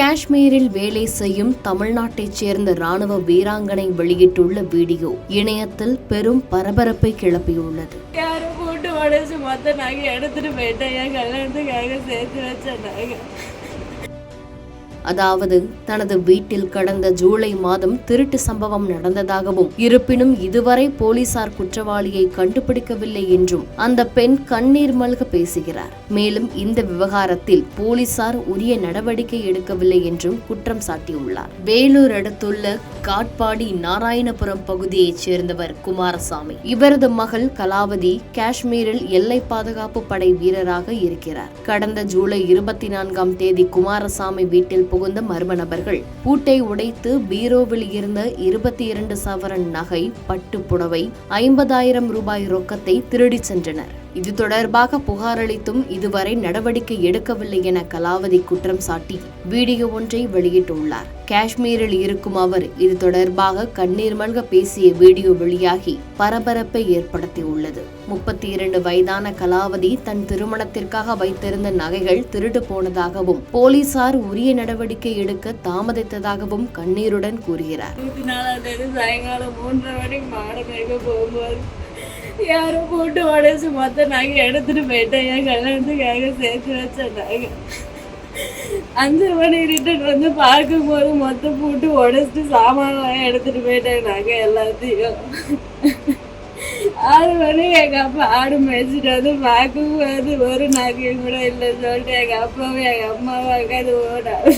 காஷ்மீரில் வேலை செய்யும் தமிழ்நாட்டைச் சேர்ந்த ராணுவ வீராங்கனை வெளியிட்டுள்ள வீடியோ இணையத்தில் பெரும் பரபரப்பை கிளப்பியுள்ளது. யாரும் கூட்டு உடச்சு மொத்த நாங்க எடுத்துட்டு போயிட்டேன். என் கல்யாணத்துக்காக சேர்த்து வச்சாங்க. அதாவது தனது வீட்டில் கடந்த ஜூலை மாதம் திருட்டு சம்பவம் நடந்ததாகவும், இருப்பினும் இதுவரை போலீசார் குற்றவாளியை கண்டுபிடிக்கவில்லை என்றும் அந்த பெண் கண்ணீர் மல்க பேசுகிறார். மேலும் இந்த விவகாரத்தில் போலீசார் உரிய நடவடிக்கை எடுக்கவில்லை என்றும் குற்றம் சாட்டியுள்ளார். வேலூர் அடுத்துள்ள காட்பாடி நாராயணபுரம் பகுதியைச் சேர்ந்தவர் குமாரசாமி. இவரது மகள் கலாவதி காஷ்மீரில் எல்லை பாதுகாப்பு படை வீரராக இருக்கிறார். கடந்த ஜூலை 24ஆம் தேதி குமாரசாமி வீட்டில் புகுந்த மர்ம நபர்கள் பூட்டை உடைத்து பீரோவில் இருந்த 22 சவரன் நகை, பட்டு புடவை, 50,000 ரூபாய் ரொக்கத்தை திருடி சென்றனர். இது தொடர்பாக புகார் அளித்தும் இதுவரை நடவடிக்கை எடுக்கவில்லை என கலாவதி குற்றம் சாட்டி வீடியோ ஒன்றை வெளியிட்டுள்ளார். காஷ்மீரில் இருக்கும் அவர் இது தொடர்பாக கண்ணீர் மல்க பேசிய வீடியோ வெளியாகி பரபரப்பை ஏற்படுத்தியுள்ளது. 32 வயதான கலாவதி தன் திருமணத்திற்காக வைத்திருந்த நகைகள் திருடு போனதாகவும், போலீசார் உரிய நடவடிக்கை எடுக்க தாமதித்ததாகவும் கண்ணீருடன் கூறுகிறார். சாயங்காலம் 3:30 மணிக்கு மாட மேய்க்க போகும்போது யாரும் கூட்டு உடச்சு மொத்த நாங்க எடுத்துட்டு போயிட்டேன். என் கல்யாணத்துக்காக சேர்த்து வச்சாங்க. 5 மணி ரிட்டர்ன் வந்து பார்க்கும்போது மொத்த பூட்டு உடச்சிட்டு சாமான்லாம் எடுத்துட்டு போயிட்டேன். நாங்க எல்லாத்தையும் 6 மணி எங்க அப்பா ஆடு மேய்ச்சிட்டு வந்து பார்க்கும்போது ஒரு நகையும் கூட இல்லைன்னு சொல்லிட்டு எங்க அப்பாவும் எங்க அம்மாவும் அக்காது ஓடாது.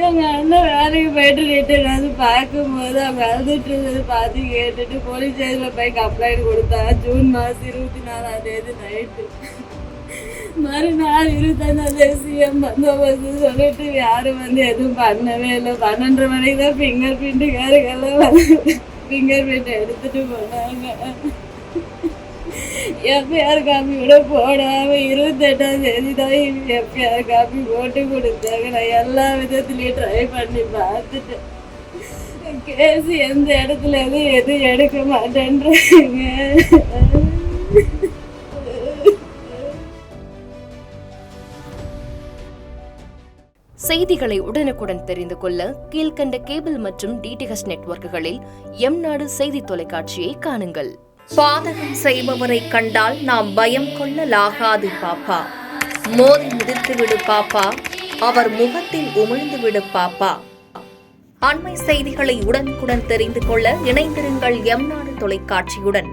எங்க அண்ணன் வேலைக்கு போயிட்டு ரிட்டர்ன் வந்து பார்க்கும்போது அவங்க அழுதுட்டு இருந்தது பார்த்து கேட்டுட்டு போலீஸ் ஸ்டேஷன்ல போய் கம்ப்ளைண்ட் கொடுத்தா. ஜூன் மாதம் 24ஆம் தேதி நைட்டு. மறுநாள் 25ஆம் தேதி சிஎம் பந்தோபஸ்து சொல்லிட்டு யாரும் வந்து எதுவும் பண்ணவே இல்லை. 12:30 மணிக்கு தான் ஃபிங்கர் பிரிண்ட்டுக்காரங்கெல்லாம் வந்து ஃபிங்கர் பிரிண்ட் எடுத்துட்டு போனாங்க. எஃப்ஐஆர் காப்பி கூட போடாம 28ஆம் தேதி தான் எஃப்ஐஆர் காப்பி போட்டு கொடுத்தாங்க. நான் எல்லா விதத்துலயும் ட்ரை பண்ணி பார்த்துட்டேன். கேஸ் எந்த இடத்துல எதுவும் எடுக்க மாட்டேன்றாங்க. செய்திகளை உடனுக்குடன் தெரிந்து கொள்ள கீழ்கண்ட கேபிள் மற்றும் டிடிஹெச் நெட்வொர்க்குகளில் எம்நாடு செய்தி தொலைக்காட்சியை காணுங்கள். பாதகம் செய்பவரை கண்டால் நாம் பயம் கொள்ளலாகாது பாப்பா. மோதி மிதித்துவிடு பாப்பா, அவர் முகத்தில் உமிழ்ந்துவிடு பாப்பா. அண்மை செய்திகளை உடனுக்குடன் தெரிந்து கொள்ள இணைந்திருங்கள் எம்நாடு தொலைக்காட்சியுடன்.